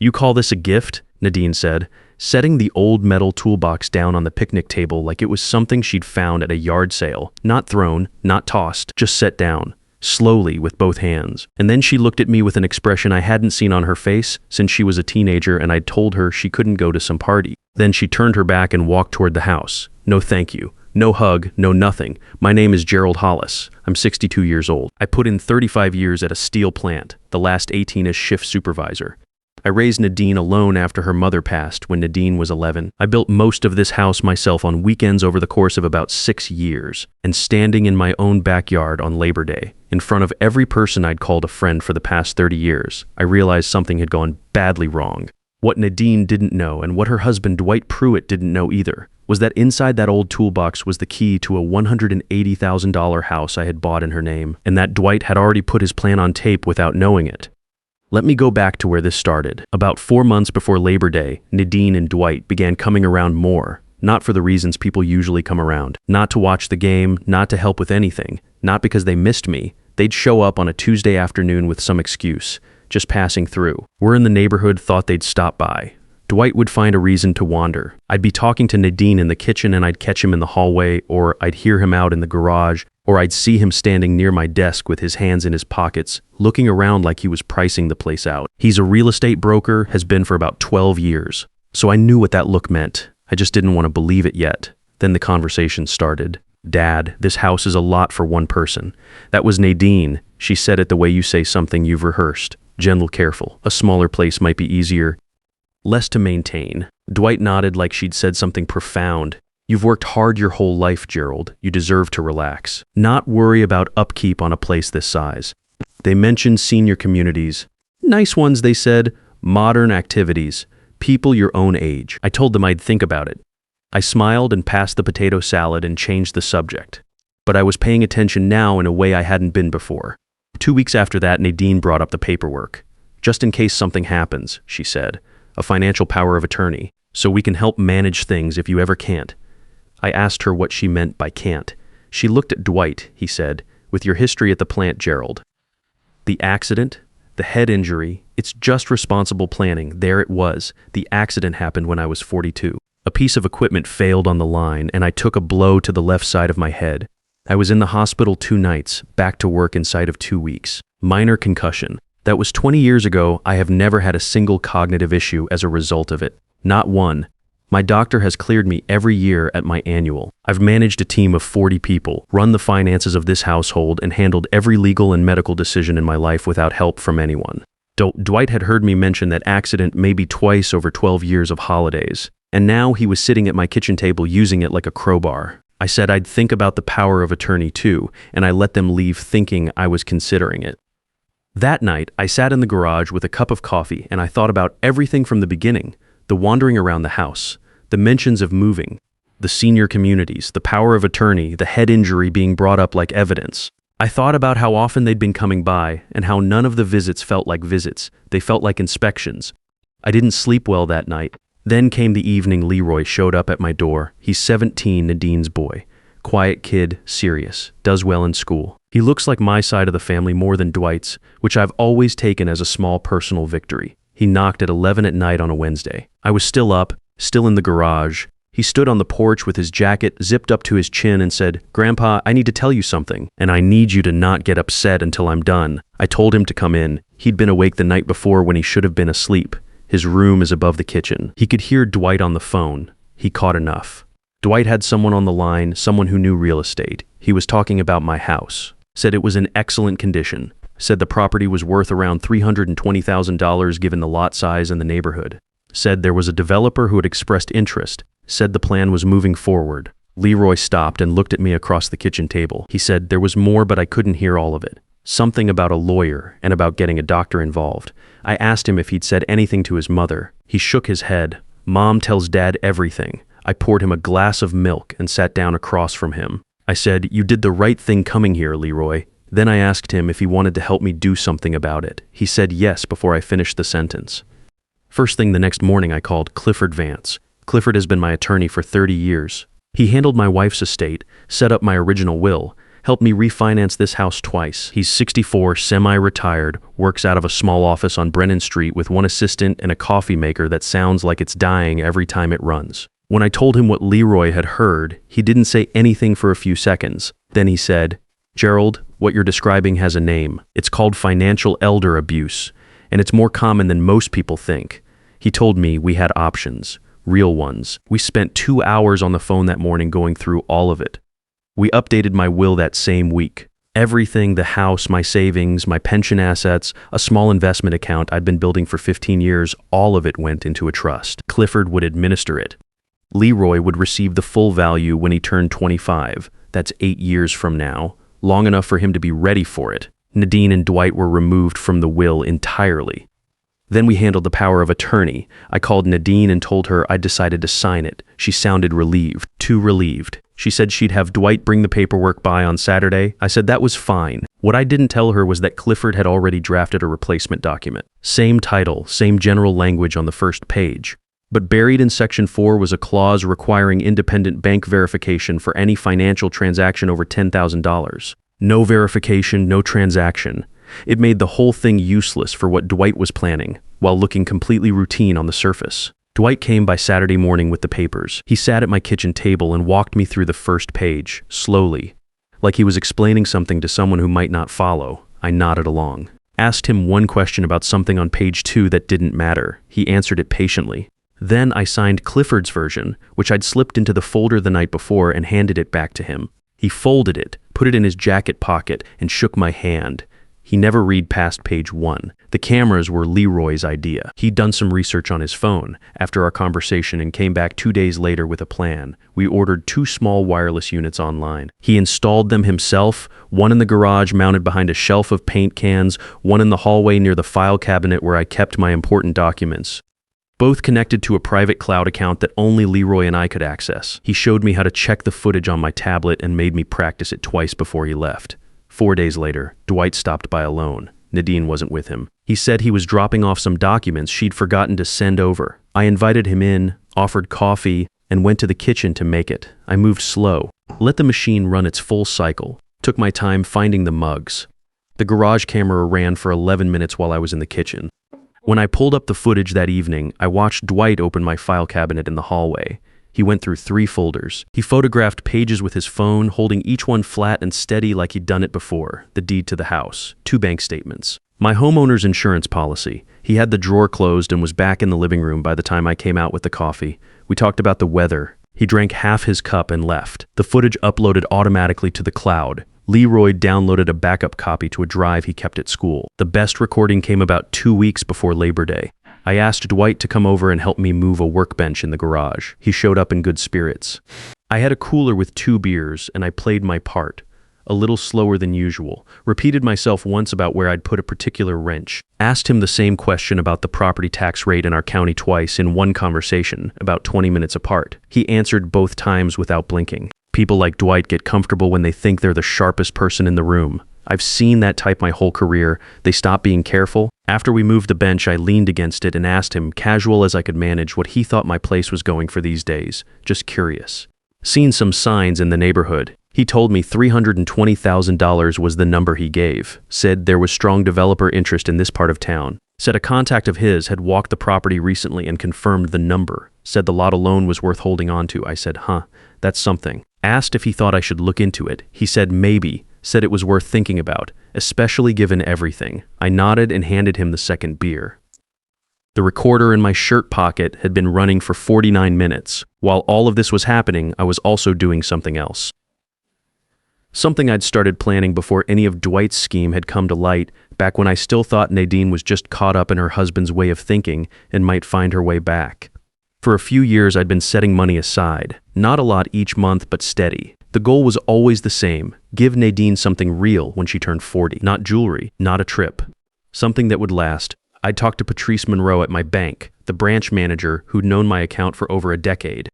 "You call this a gift?" Nadine said, setting the old metal toolbox down on the picnic table like it was something she'd found at a yard sale. Not thrown, not tossed, just set down, slowly with both hands. And then she looked at me with an expression I hadn't seen on her face since she was a teenager and I'd told her she couldn't go to some party. Then she turned her back and walked toward the house. "No thank you. No hug, no nothing. My name is Gerald Hollis. I'm 62 years old. I put in 35 years at a steel plant, the last 18 as shift supervisor. I raised Nadine alone after her mother passed when Nadine was 11. I built most of this house myself on weekends over the course of about 6 years, and standing in my own backyard on Labor Day, in front of every person I'd called a friend for the past 30 years, I realized something had gone badly wrong. What Nadine didn't know, and what her husband Dwight Pruitt didn't know either, was that inside that old toolbox was the key to a $180,000 house I had bought in her name, and that Dwight had already put his plan on tape without knowing it. Let me go back to where this started. About 4 months before Labor Day, Nadine and Dwight began coming around more, not for the reasons people usually come around. Not to watch the game, not to help with anything, not because they missed me. They'd show up on a Tuesday afternoon with some excuse, just passing through. We're in the neighborhood, thought they'd stop by. Dwight would find a reason to wander. I'd be talking to Nadine in the kitchen and I'd catch him in the hallway, or I'd hear him out in the garage, or I'd see him standing near my desk with his hands in his pockets, looking around like he was pricing the place out. He's a real estate broker, has been for about 12 years. So I knew what that look meant. I just didn't want to believe it yet. Then the conversation started. "Dad, this house is a lot for one person." That was Nadine. She said it the way you say something you've rehearsed. Gentle, careful. A smaller place might be easier, less to maintain. Dwight nodded like she'd said something profound. "You've worked hard your whole life, Gerald. You deserve to relax. Not worry about upkeep on a place this size." They mentioned senior communities. "Nice ones," they said. "Modern activities. People your own age." I told them I'd think about it. I smiled and passed the potato salad and changed the subject. But I was paying attention now in a way I hadn't been before. 2 weeks after that, Nadine brought up the paperwork. "Just in case something happens," she said. "A financial power of attorney, so we can help manage things if you ever can't." I asked her what she meant by can't. She looked at Dwight, he said, "With your history at the plant, Gerald. The accident, the head injury, it's just responsible planning. There it was. The accident happened when I was 42. A piece of equipment failed on the line, and I took a blow to the left side of my head. I was in the hospital 2 nights, back to work inside of 2 weeks. Minor concussion. That was 20 years ago. I have never had a single cognitive issue as a result of it. Not one. My doctor has cleared me every year at my annual. I've managed a team of 40 people, run the finances of this household, and handled every legal and medical decision in my life without help from anyone." Dwight had heard me mention that accident maybe twice over 12 years of holidays, and now he was sitting at my kitchen table using it like a crowbar. I said I'd think about the power of attorney too, and I let them leave thinking I was considering it. That night, I sat in the garage with a cup of coffee and I thought about everything from the beginning: the wandering around the house, the mentions of moving, the senior communities, the power of attorney, the head injury being brought up like evidence. I thought about how often they'd been coming by and how none of the visits felt like visits. They felt like inspections. I didn't sleep well that night. Then came the evening Leroy showed up at my door. He's 17, Nadine's boy. Quiet kid, serious, does well in school. He looks like my side of the family more than Dwight's, which I've always taken as a small personal victory. He knocked at 11 at night on a Wednesday. I was still up, still in the garage. He stood on the porch with his jacket zipped up to his chin and said, "Grandpa, I need to tell you something, and I need you to not get upset until I'm done." I told him to come in. He'd been awake the night before when he should have been asleep. His room is above the kitchen. He could hear Dwight on the phone. He caught enough. Dwight had someone on the line, someone who knew real estate. He was talking about my house. Said it was in excellent condition. Said the property was worth around $320,000 given the lot size and the neighborhood. Said there was a developer who had expressed interest. Said the plan was moving forward. Leroy stopped and looked at me across the kitchen table. He said there was more, but I couldn't hear all of it. Something about a lawyer and about getting a doctor involved. I asked him if he'd said anything to his mother. He shook his head. Mom tells Dad everything. I poured him a glass of milk and sat down across from him. I said, "You did the right thing coming here, Leroy." Then I asked him if he wanted to help me do something about it. He said yes before I finished the sentence. First thing the next morning, I called Clifford Vance. Clifford has been my attorney for 30 years. He handled my wife's estate, set up my original will, helped me refinance this house twice. He's 64, semi-retired, works out of a small office on Brennan Street with one assistant and a coffee maker that sounds like it's dying every time it runs. When I told him what Leroy had heard, he didn't say anything for a few seconds. Then he said, "Gerald, what you're describing has a name. It's called financial elder abuse, and it's more common than most people think." He told me we had options, real ones. We spent 2 hours on the phone that morning going through all of it. We updated my will that same week. Everything, the house, my savings, my pension assets, a small investment account I'd been building for 15 years, all of it went into a trust. Clifford would administer it. Leroy would receive the full value when he turned 25. That's 8 years from now, long enough for him to be ready for it. Nadine and Dwight were removed from the will entirely. Then we handled the power of attorney. I called Nadine and told her I'd decided to sign it. She sounded relieved, too relieved. She said she'd have Dwight bring the paperwork by on Saturday. I said that was fine. What I didn't tell her was that Clifford had already drafted a replacement document. Same title, same general language on the first page. But buried in Section 4 was a clause requiring independent bank verification for any financial transaction over $10,000. No verification, no transaction. It made the whole thing useless for what Dwight was planning, while looking completely routine on the surface. Dwight came by Saturday morning with the papers. He sat at my kitchen table and walked me through the first page, slowly, like he was explaining something to someone who might not follow. I nodded along. Asked him one question about something on page 2 that didn't matter. He answered it patiently. Then I signed Clifford's version, which I'd slipped into the folder the night before, and handed it back to him. He folded it, put it in his jacket pocket, and shook my hand. He never read past page 1. The cameras were Leroy's idea. He'd done some research on his phone after our conversation and came back 2 days later with a plan. We ordered 2 small wireless units online. He installed them himself, one in the garage mounted behind a shelf of paint cans, one in the hallway near the file cabinet where I kept my important documents. Both connected to a private cloud account that only Leroy and I could access. He showed me how to check the footage on my tablet and made me practice it twice before he left. 4 days later, Dwight stopped by alone. Nadine wasn't with him. He said he was dropping off some documents she'd forgotten to send over. I invited him in, offered coffee, and went to the kitchen to make it. I moved slow, let the machine run its full cycle, took my time finding the mugs. The garage camera ran for 11 minutes while I was in the kitchen. When I pulled up the footage that evening, I watched Dwight open my file cabinet in the hallway. He went through 3 folders. He photographed pages with his phone, holding each one flat and steady like he'd done it before. The deed to the house, 2 bank statements, my homeowner's insurance policy. He had the drawer closed and was back in the living room by the time I came out with the coffee. We talked about the weather. He drank half his cup and left. The footage uploaded automatically to the cloud. Leroy downloaded a backup copy to a drive he kept at school. The best recording came about 2 weeks before Labor Day. I asked Dwight to come over and help me move a workbench in the garage. He showed up in good spirits. I had a cooler with 2 beers, and I played my part. A little slower than usual. Repeated myself once about where I'd put a particular wrench. Asked him the same question about the property tax rate in our county twice in one conversation, about 20 minutes apart. He answered both times without blinking. People like Dwight get comfortable when they think they're the sharpest person in the room. I've seen that type my whole career. They stop being careful. After we moved the bench, I leaned against it and asked him, casual as I could manage, what he thought my place was going for these days. Just curious. Seen some signs in the neighborhood. He told me $320,000 was the number he gave. Said there was strong developer interest in this part of town. Said a contact of his had walked the property recently and confirmed the number. Said the lot alone was worth holding on to. I said, that's something. Asked if he thought I should look into it. He said maybe. Said it was worth thinking about, especially given everything. I nodded and handed him the second beer. The recorder in my shirt pocket had been running for 49 minutes. While all of this was happening, I was also doing something else. Something I'd started planning before any of Dwight's scheme had come to light, back when I still thought Nadine was just caught up in her husband's way of thinking and might find her way back. For a few years, I'd been setting money aside. Not a lot each month, but steady. The goal was always the same. Give Nadine something real when she turned 40. Not jewelry, not a trip. Something that would last. I'd talked to Patrice Monroe at my bank, the branch manager who'd known my account for over a decade.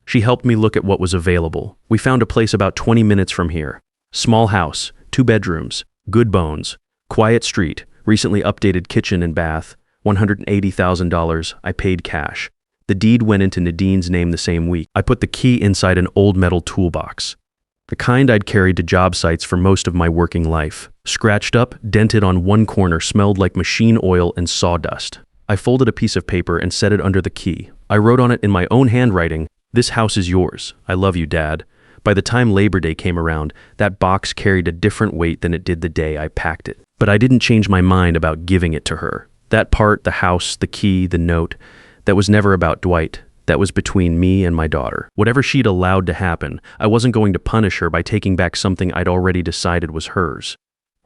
She helped me look at what was available. We found a place about 20 minutes from here. Small house, 2 bedrooms, good bones, quiet street, recently updated kitchen and bath, $180,000. I paid cash. The deed went into Nadine's name the same week. I put the key inside an old metal toolbox. The kind I'd carried to job sites for most of my working life. Scratched up, dented on one corner, smelled like machine oil and sawdust. I folded a piece of paper and set it under the key. I wrote on it in my own handwriting, "This house is yours. I love you, Dad." By the time Labor Day came around, that box carried a different weight than it did the day I packed it. But I didn't change my mind about giving it to her. That part, the house, the key, the note, that was never about Dwight. That was between me and my daughter. Whatever she'd allowed to happen, I wasn't going to punish her by taking back something I'd already decided was hers.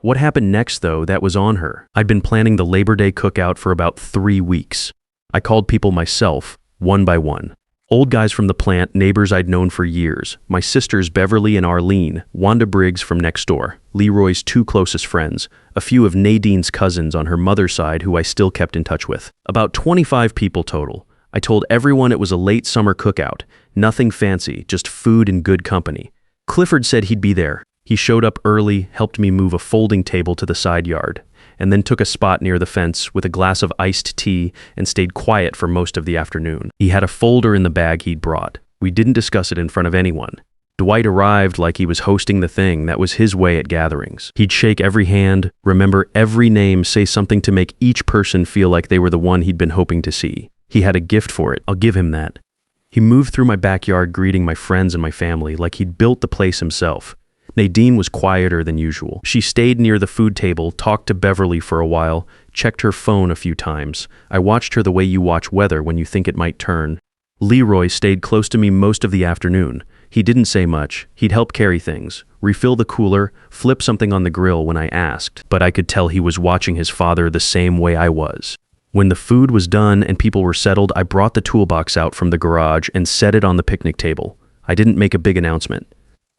What happened next, though, that was on her. I'd been planning the Labor Day cookout for about 3 weeks. I called people myself, one by one. Old guys from the plant, neighbors I'd known for years, my sisters Beverly and Arlene, Wanda Briggs from next door, Leroy's 2 closest friends, a few of Nadine's cousins on her mother's side who I still kept in touch with. About 25 people total. I told everyone it was a late summer cookout, nothing fancy, just food and good company. Clifford said he'd be there. He showed up early, helped me move a folding table to the side yard, and then took a spot near the fence with a glass of iced tea and stayed quiet for most of the afternoon. He had a folder in the bag he'd brought. We didn't discuss it in front of anyone. Dwight arrived like he was hosting the thing. That was his way at gatherings. He'd shake every hand, remember every name, say something to make each person feel like they were the one he'd been hoping to see. He had a gift for it. I'll give him that. He moved through my backyard greeting my friends and my family like he'd built the place himself. Nadine was quieter than usual. She stayed near the food table, talked to Beverly for a while, checked her phone a few times. I watched her the way you watch weather when you think it might turn. Leroy stayed close to me most of the afternoon. He didn't say much. He'd help carry things, refill the cooler, flip something on the grill when I asked, but I could tell he was watching his father the same way I was. When the food was done and people were settled, I brought the toolbox out from the garage and set it on the picnic table. I didn't make a big announcement.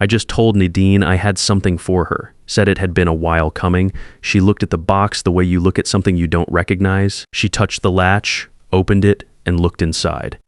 I just told Nadine I had something for her, said it had been a while coming. She looked at the box the way you look at something you don't recognize. She touched the latch, opened it, and looked inside.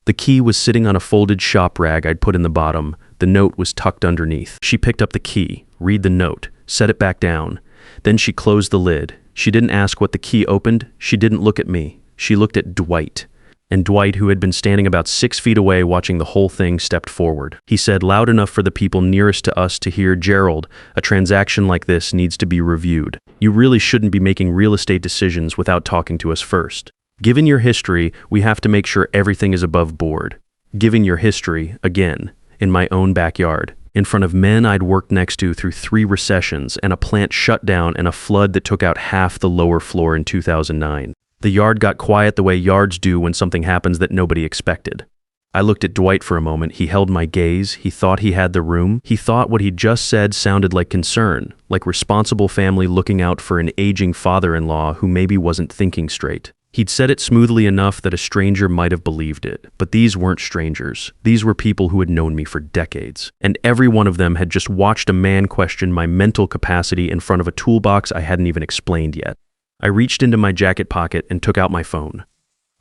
The key was sitting on a folded shop rag I'd put in the bottom. The note was tucked underneath. She picked up the key, read the note, set it back down. Then she closed the lid. She didn't ask what the key opened. She didn't look at me. She looked at Dwight. And Dwight, who had been standing about 6 feet away watching the whole thing, stepped forward. He said loud enough for the people nearest to us to hear, "Gerald, a transaction like this needs to be reviewed. You really shouldn't be making real estate decisions without talking to us first. Given your history, we have to make sure everything is above board." Given your history, again, in my own backyard, in front of men I'd worked next to through 3 recessions and a plant shutdown and a flood that took out half the lower floor in 2009. The yard got quiet the way yards do when something happens that nobody expected. I looked at Dwight for a moment. He held my gaze. He thought he had the room. He thought what he'd just said sounded like concern, like responsible family looking out for an aging father-in-law who maybe wasn't thinking straight. He'd said it smoothly enough that a stranger might have believed it, but these weren't strangers. These were people who had known me for decades, and every one of them had just watched a man question my mental capacity in front of a toolbox I hadn't even explained yet. I reached into my jacket pocket and took out my phone.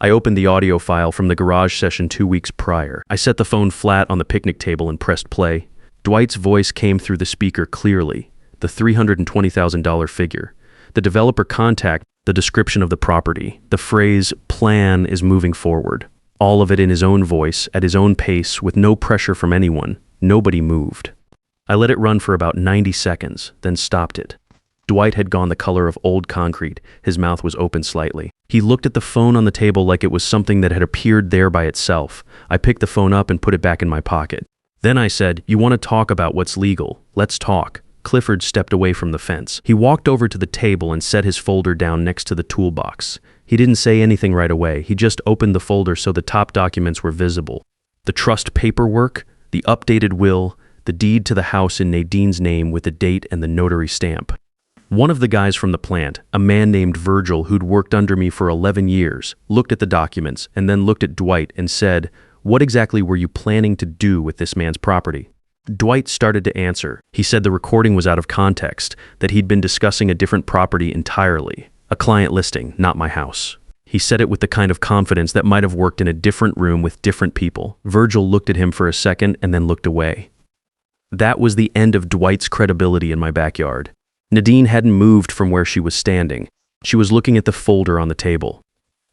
I opened the audio file from the garage session 2 weeks prior. I set the phone flat on the picnic table and pressed play. Dwight's voice came through the speaker clearly, the $320,000 figure, the developer contact, the description of the property, the phrase, "plan is moving forward." All of it in his own voice, at his own pace, with no pressure from anyone. Nobody moved. I let it run for about 90 seconds, then stopped it. Dwight had gone the color of old concrete. His mouth was open slightly. He looked at the phone on the table like it was something that had appeared there by itself. I picked the phone up and put it back in my pocket. Then I said, "You want to talk about what's legal? Let's talk." Clifford stepped away from the fence. He walked over to the table and set his folder down next to the toolbox. He didn't say anything right away. He just opened the folder so the top documents were visible. The trust paperwork, the updated will, the deed to the house in Nadine's name with the date and the notary stamp. One of the guys from the plant, a man named Virgil who'd worked under me for 11 years, looked at the documents and then looked at Dwight and said, "What exactly were you planning to do with this man's property?" Dwight started to answer. He said the recording was out of context, that he'd been discussing a different property entirely, a client listing, not my house. He said it with the kind of confidence that might have worked in a different room with different people. Virgil looked at him for a second and then looked away. That was the end of Dwight's credibility in my backyard. Nadine hadn't moved from where she was standing. She was looking at the folder on the table,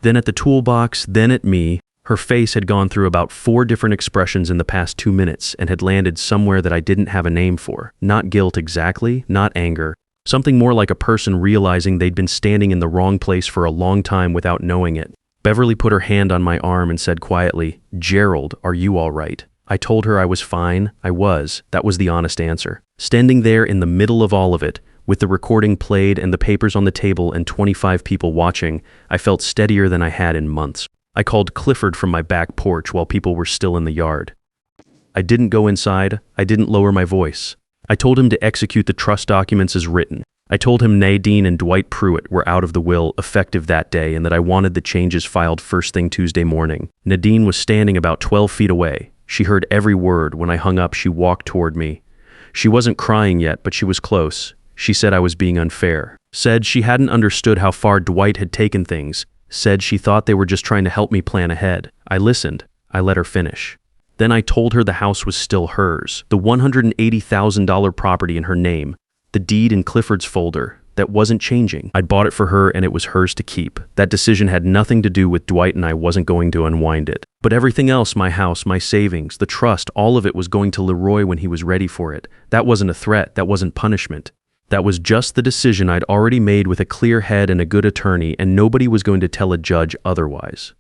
then at the toolbox, then at me. Her face had gone through about 4 different expressions in the past 2 minutes and had landed somewhere that I didn't have a name for. Not guilt exactly, not anger. Something more like a person realizing they'd been standing in the wrong place for a long time without knowing it. Beverly put her hand on my arm and said quietly, "Gerald, are you all right?" I told her I was fine. I was. That was the honest answer. Standing there in the middle of all of it, with the recording played and the papers on the table and 25 people watching, I felt steadier than I had in months. I called Clifford from my back porch while people were still in the yard. I didn't go inside. I didn't lower my voice. I told him to execute the trust documents as written. I told him Nadine and Dwight Pruitt were out of the will effective that day and that I wanted the changes filed first thing Tuesday morning. Nadine was standing about 12 feet away. She heard every word. When I hung up, she walked toward me. She wasn't crying yet, but she was close. She said I was being unfair. Said she hadn't understood how far Dwight had taken things. Said she thought they were just trying to help me plan ahead. I listened. I let her finish. Then I told her the house was still hers. The $180,000 property in her name. The deed in Clifford's folder. That wasn't changing. I'd bought it for her and it was hers to keep. That decision had nothing to do with Dwight and I wasn't going to unwind it. But everything else, my house, my savings, the trust, all of it was going to Leroy when he was ready for it. That wasn't a threat. That wasn't punishment. That was just the decision I'd already made with a clear head and a good attorney, and nobody was going to tell a judge otherwise.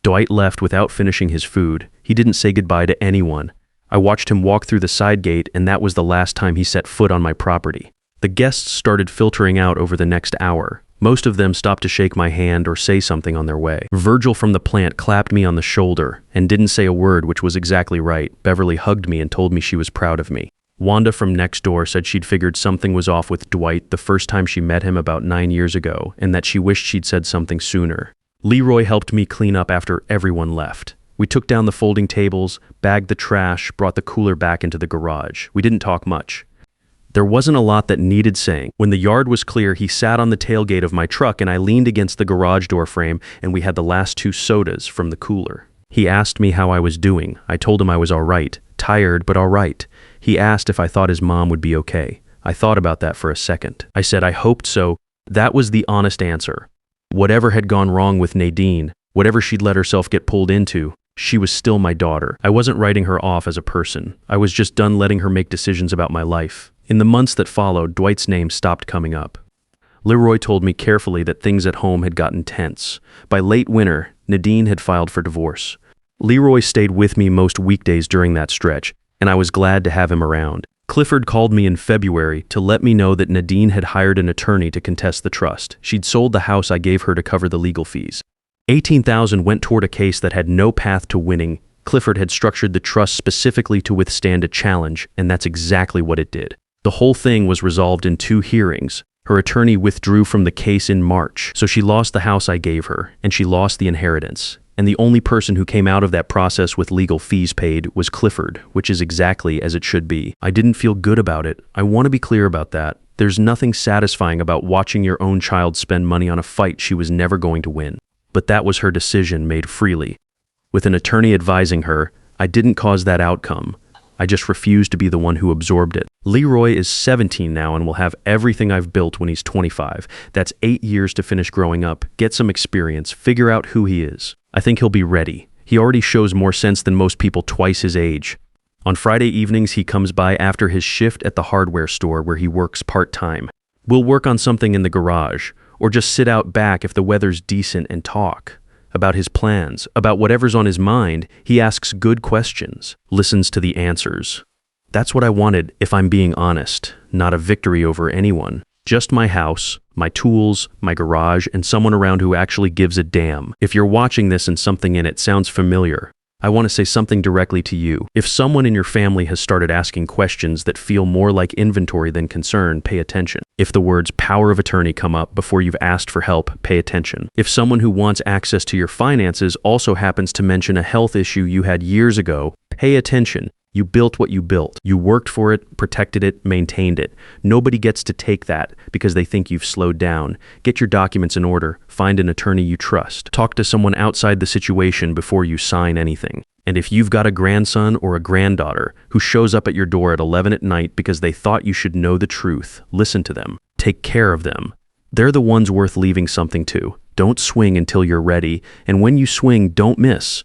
Dwight left without finishing his food. He didn't say goodbye to anyone. I watched him walk through the side gate, and that was the last time he set foot on my property. The guests started filtering out over the next hour. Most of them stopped to shake my hand or say something on their way. Virgil from the plant clapped me on the shoulder and didn't say a word, which was exactly right. Beverly hugged me and told me she was proud of me. Wanda from next door said she'd figured something was off with Dwight the first time she met him about 9 years ago, and that she wished she'd said something sooner. Leroy helped me clean up after everyone left. We took down the folding tables, bagged the trash, brought the cooler back into the garage. We didn't talk much. There wasn't a lot that needed saying. When the yard was clear, he sat on the tailgate of my truck and I leaned against the garage door frame and we had the last 2 sodas from the cooler. He asked me how I was doing. I told him I was all right. Tired, but all right. He asked if I thought his mom would be okay. I thought about that for a second. I said I hoped so. That was the honest answer. Whatever had gone wrong with Nadine, whatever she'd let herself get pulled into, she was still my daughter. I wasn't writing her off as a person. I was just done letting her make decisions about my life. In the months that followed, Dwight's name stopped coming up. Leroy told me carefully that things at home had gotten tense. By late winter, Nadine had filed for divorce. Leroy stayed with me most weekdays during that stretch, and I was glad to have him around. Clifford called me in February to let me know that Nadine had hired an attorney to contest the trust. She'd sold the house I gave her to cover the legal fees. $18,000 went toward a case that had no path to winning. Clifford had structured the trust specifically to withstand a challenge, and that's exactly what it did. The whole thing was resolved in 2 hearings. Her attorney withdrew from the case in March, so she lost the house I gave her, and she lost the inheritance. And the only person who came out of that process with legal fees paid was Clifford, which is exactly as it should be. I didn't feel good about it. I want to be clear about that. There's nothing satisfying about watching your own child spend money on a fight she was never going to win. But that was her decision made freely. With an attorney advising her, I didn't cause that outcome. I just refused to be the one who absorbed it. Leroy is 17 now and will have everything I've built when he's 25. That's 8 years to finish growing up, get some experience, figure out who he is. I think he'll be ready. He already shows more sense than most people twice his age. On Friday evenings, he comes by after his shift at the hardware store where he works part-time. We'll work on something in the garage, or just sit out back if the weather's decent and talk. About his plans, about whatever's on his mind. He asks good questions, listens to the answers. That's what I wanted, if I'm being honest. Not a victory over anyone. Just my house, my tools, my garage, and someone around who actually gives a damn. If you're watching this and something in it sounds familiar, I want to say something directly to you. If someone in your family has started asking questions that feel more like inventory than concern, pay attention. If the words power of attorney come up before you've asked for help, pay attention. If someone who wants access to your finances also happens to mention a health issue you had years ago, pay attention. You built what you built. You worked for it, protected it, maintained it. Nobody gets to take that because they think you've slowed down. Get your documents in order. Find an attorney you trust. Talk to someone outside the situation before you sign anything. And if you've got a grandson or a granddaughter who shows up at your door at 11 at night because they thought you should know the truth, listen to them. Take care of them. They're the ones worth leaving something to. Don't swing until you're ready, and when you swing, don't miss.